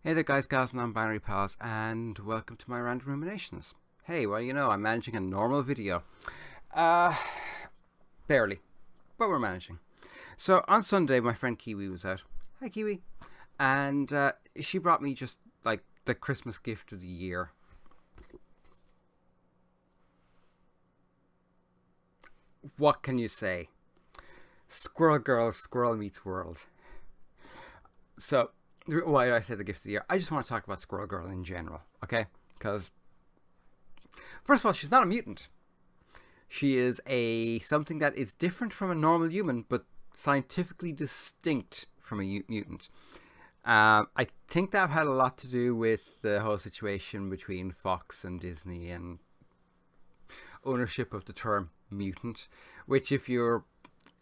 Hey there guys, gals, and non-binary pals, and welcome to my random ruminations. Hey, well I'm managing a normal video. Uh, Barely, but we're managing. So on Sunday, my friend Kiwi was out. Hi Kiwi. And she brought me just like the Christmas gift of the year. What can you say? Squirrel Girl, Squirrel Meets World. So, why did I say the gift of the year? I just want to talk about Squirrel Girl in general, okay? Because, first of all, she's not a mutant. She is a something that is different from a normal human, but scientifically distinct from a mutant. I think that had a lot to do with the whole situation between Fox and Disney and ownership of the term mutant, which if you're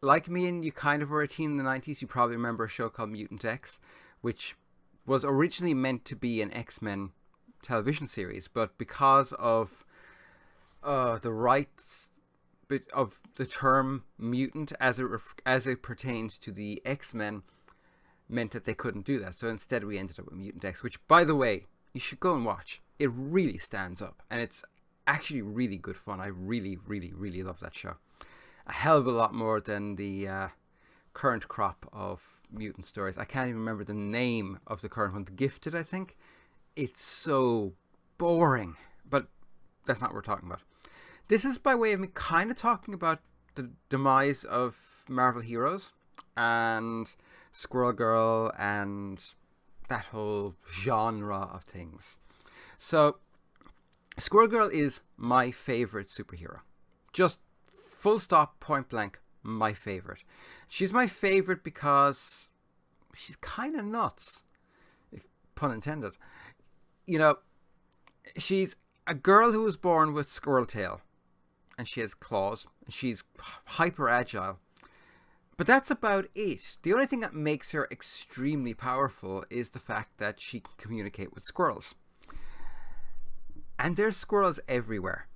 like me and you kind of were a teen in the 90s, you probably remember a show called Mutant X, which was originally meant to be an X-Men television series, but because of the rights of the term mutant as it pertains to the X-Men meant that they couldn't do that. So instead we ended up with Mutant X, which, by the way, you should go and watch. It really stands up, and it's actually really good fun. I really, really, really love that show. A hell of a lot more than the current crop of mutant stories. I can't even remember the name of the current one. The Gifted, I think. It's so boring, but that's not what we're talking about. This is by way of me kind of talking about the demise of Marvel heroes and Squirrel Girl and that whole genre of things. So, Squirrel Girl is my favorite superhero. Just full stop, point blank, my favorite. She's my favorite because she's kind of nuts, if pun intended. You know, she's a girl who was born with squirrel tail, and she has claws, and she's hyper agile. But that's about it. The only thing that makes her extremely powerful is the fact that she can communicate with squirrels. And there's squirrels everywhere.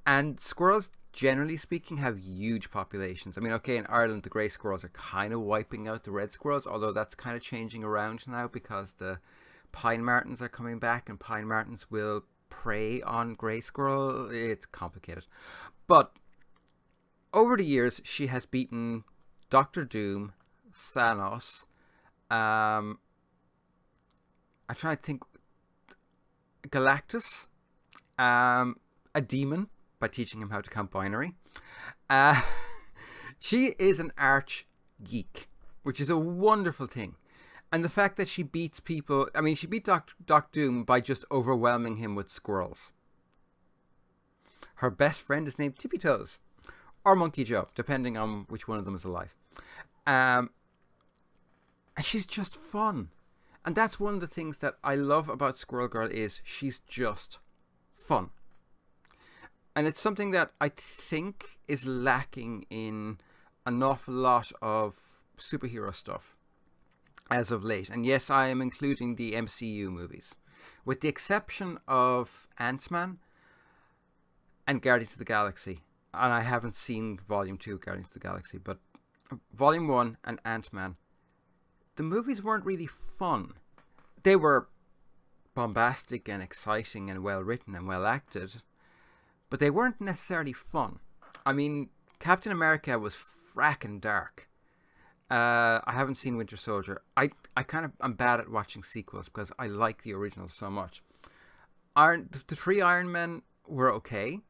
And squirrels, generally speaking, have huge populations. I mean, okay, in Ireland, the grey squirrels are kind of wiping out the red squirrels, although that's kind of changing around now because the pine martens are coming back, and pine martens will prey on grey squirrel. It's complicated. But over the years, she has beaten Doctor Doom, Thanos, I'm trying to think, Galactus, a demon, by teaching him how to count binary. She is an arch geek, which is a wonderful thing. And the fact that she beats people, I mean, she beat Doc Doom by just overwhelming him with squirrels. Her best friend is named Tippy Toes, or Monkey Joe, depending on which one of them is alive. And she's just fun. And that's one of the things that I love about Squirrel Girl is she's just fun. And it's something that I think is lacking in an awful lot of superhero stuff as of late. And yes, I am including the MCU movies. With the exception of Ant-Man and Guardians of the Galaxy. And I haven't seen Volume 2 of Guardians of the Galaxy, but Volume 1 and Ant-Man, the movies weren't really fun. They were bombastic and exciting and well written and well acted, but they weren't necessarily fun. I mean, Captain America was fracking dark. I haven't seen Winter Soldier. I'm bad at watching sequels because I like the original so much. The three Iron Men were okay.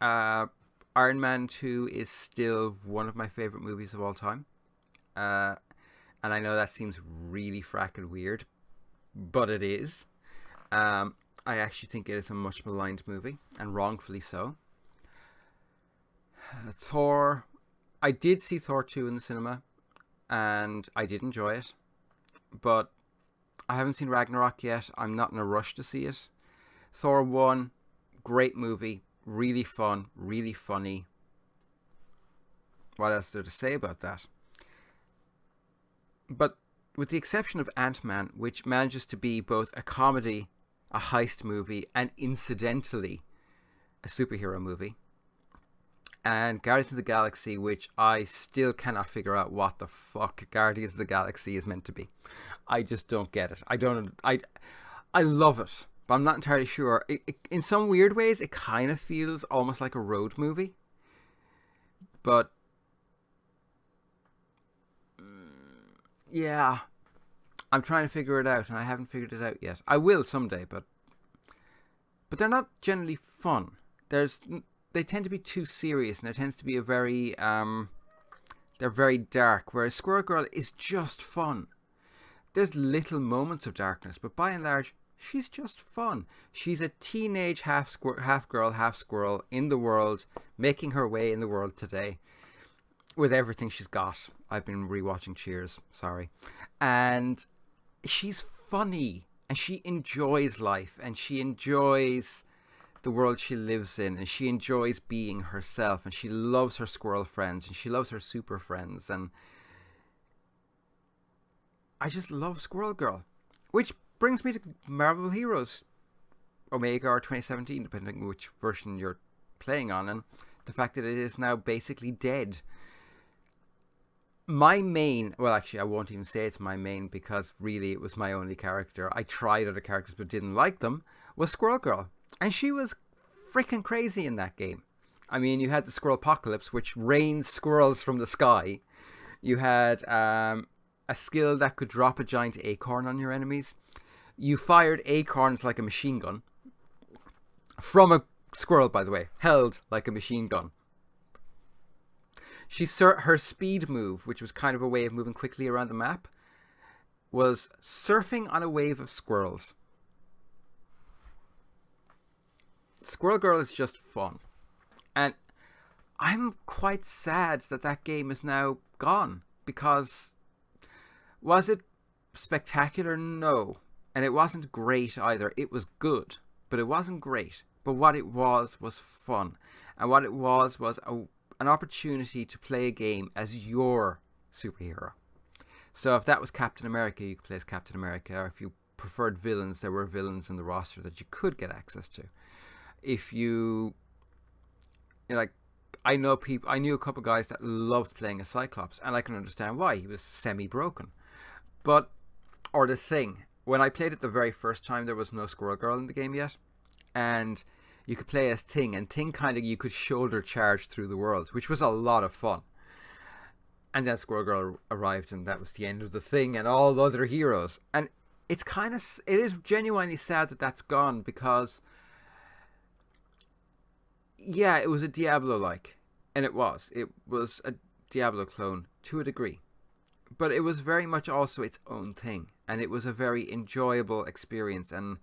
Iron Man 2 is still one of my favorite movies of all time. And I know that seems really fracking weird, but it is. I actually think it is a much maligned movie, and wrongfully so. Thor, I did see Thor 2 in the cinema, and I did enjoy it, but I haven't seen Ragnarok yet. I'm not in a rush to see it. Thor 1, great movie, really fun, really funny. What else is there to say about that? But with the exception of Ant-Man, which manages to be both a comedy, a heist movie, and incidentally a superhero movie, and Guardians of the Galaxy, which I still cannot figure out what the fuck Guardians of the Galaxy is meant to be. I just don't get it. I love it, but I'm not entirely sure. In some weird ways, it kind of feels almost like a road movie. But yeah, I'm trying to figure it out, and I haven't figured it out yet. I will someday, but they're not generally fun. They tend to be too serious, and there tends to be a very they're very dark. Whereas Squirrel Girl is just fun. There's little moments of darkness, but by and large, she's just fun. She's a teenage half girl, half squirrel in the world, making her way in the world today with everything she's got. I've been rewatching Cheers, sorry. And she's funny, and she enjoys life, and she enjoys the world she lives in, and she enjoys being herself, and she loves her squirrel friends, and she loves her super friends, and I just love Squirrel Girl. Which brings me to Marvel Heroes Omega or 2017, depending on which version you're playing on, and the fact that it is now basically dead. My main, well actually I won't even say it's my main, because really it was my only character. I tried other characters but didn't like them, was Squirrel Girl. And she was freaking crazy in that game. I mean, you had the Squirrel Apocalypse, which rains squirrels from the sky. You had a skill that could drop a giant acorn on your enemies. You fired acorns like a machine gun. From a squirrel, by the way. Held like a machine gun. Her speed move, which was kind of a way of moving quickly around the map, was surfing on a wave of squirrels. Squirrel Girl is just fun. And I'm quite sad that that game is now gone, because was it spectacular? No. And it wasn't great either. It was good, but it wasn't great. But what it was fun. And what it was an opportunity to play a game as your superhero. So if that was Captain America, you could play as Captain America. Or if you preferred villains, there were villains in the roster that you could get access to. If you know, like, I knew a couple of guys that loved playing as Cyclops, and I can understand why. He was semi-broken. But, or the Thing. When I played it the very first time, there was no Squirrel Girl in the game yet. And you could play as Thing, and Thing you could shoulder charge through the world, which was a lot of fun. And then Squirrel Girl arrived, and that was the end of the Thing and all the other heroes. And it is genuinely sad that that's gone, because yeah, it was a Diablo-like, and it was a Diablo clone to a degree, but it was very much also its own thing, and it was a very enjoyable experience. And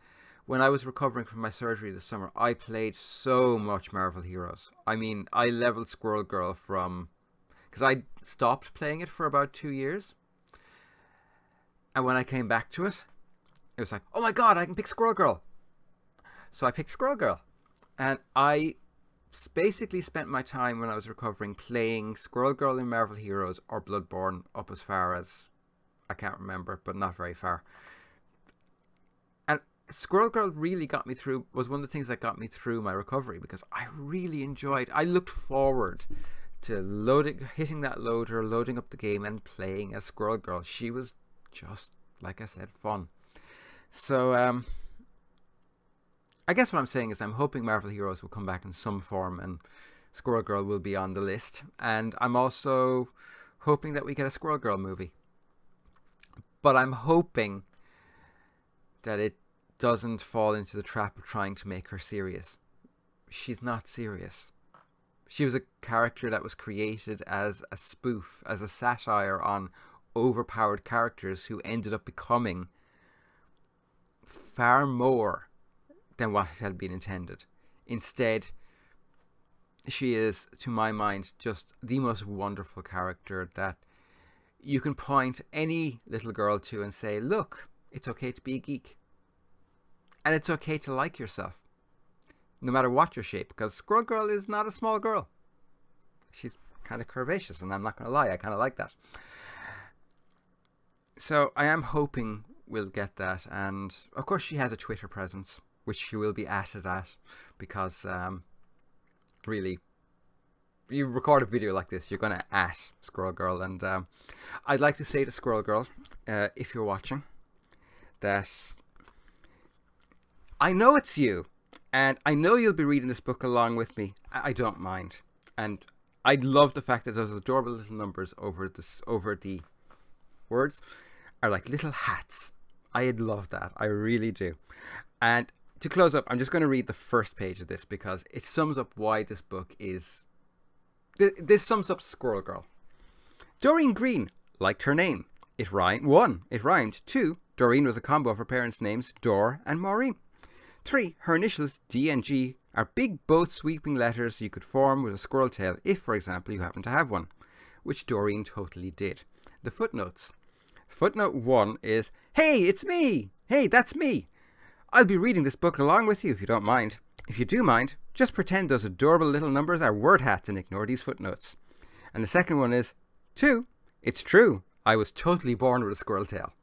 when I was recovering from my surgery this summer, I played so much Marvel Heroes. I mean, I leveled Squirrel Girl because I stopped playing it for about 2 years, and when I came back to it, it was like, oh my god, I can pick Squirrel Girl. So I picked Squirrel Girl, and I basically spent my time when I was recovering playing Squirrel Girl in Marvel Heroes or Bloodborne up as far as I can't remember, but not very far. And Squirrel Girl really got me through, was one of the things that got me through my recovery, because I really enjoyed, I looked forward to hitting that loader, loading up the game and playing as Squirrel Girl. She was just, like I said, fun. So, I guess what I'm saying is I'm hoping Marvel Heroes will come back in some form and Squirrel Girl will be on the list. And I'm also hoping that we get a Squirrel Girl movie. But I'm hoping that it doesn't fall into the trap of trying to make her serious. She's not serious. She was a character that was created as a spoof, as a satire on overpowered characters who ended up becoming far more than what had been intended. Instead, she is, to my mind, just the most wonderful character that you can point any little girl to and say, look, it's okay to be a geek. And it's okay to like yourself, no matter what your shape, because Squirrel Girl is not a small girl. She's kind of curvaceous, and I'm not going to lie, I kind of like that. So I am hoping we'll get that, and of course she has a Twitter presence, which she will be at, because really, you record a video like this, you're going to at Squirrel Girl. And I'd like to say to Squirrel Girl, if you're watching, that I know it's you. And I know you'll be reading this book along with me. I don't mind. And I love the fact that those adorable little numbers over the words are like little hats. I love that. I really do. And to close up, I'm just going to read the first page of this because it sums up why this book is... This sums up Squirrel Girl. Doreen Green liked her name. It rhymed. 1. It rhymed. 2. Doreen was a combo of her parents' names, Dor and Maureen. 3. Her initials, D and G, are big boat-sweeping letters you could form with a squirrel tail if, for example, you happen to have one, which Doreen totally did. The footnotes. Footnote 1 is, hey, it's me! Hey, that's me! I'll be reading this book along with you if you don't mind. If you do mind, just pretend those adorable little numbers are word hats and ignore these footnotes. And the second one is, 2. It's true. I was totally born with a squirrel tail.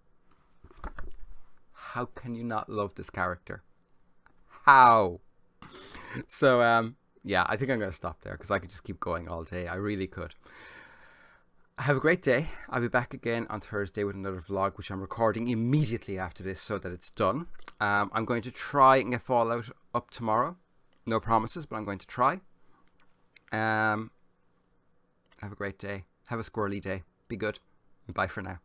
How can you not love this character? How? So, yeah, I think I'm going to stop there because I could just keep going all day. I really could. Have a great day. I'll be back again on Thursday with another vlog, which I'm recording immediately after this so that it's done. I'm going to try and get Fallout up tomorrow. No promises, but I'm going to try. Have a great day. Have a squirrely day. Be good. Bye for now.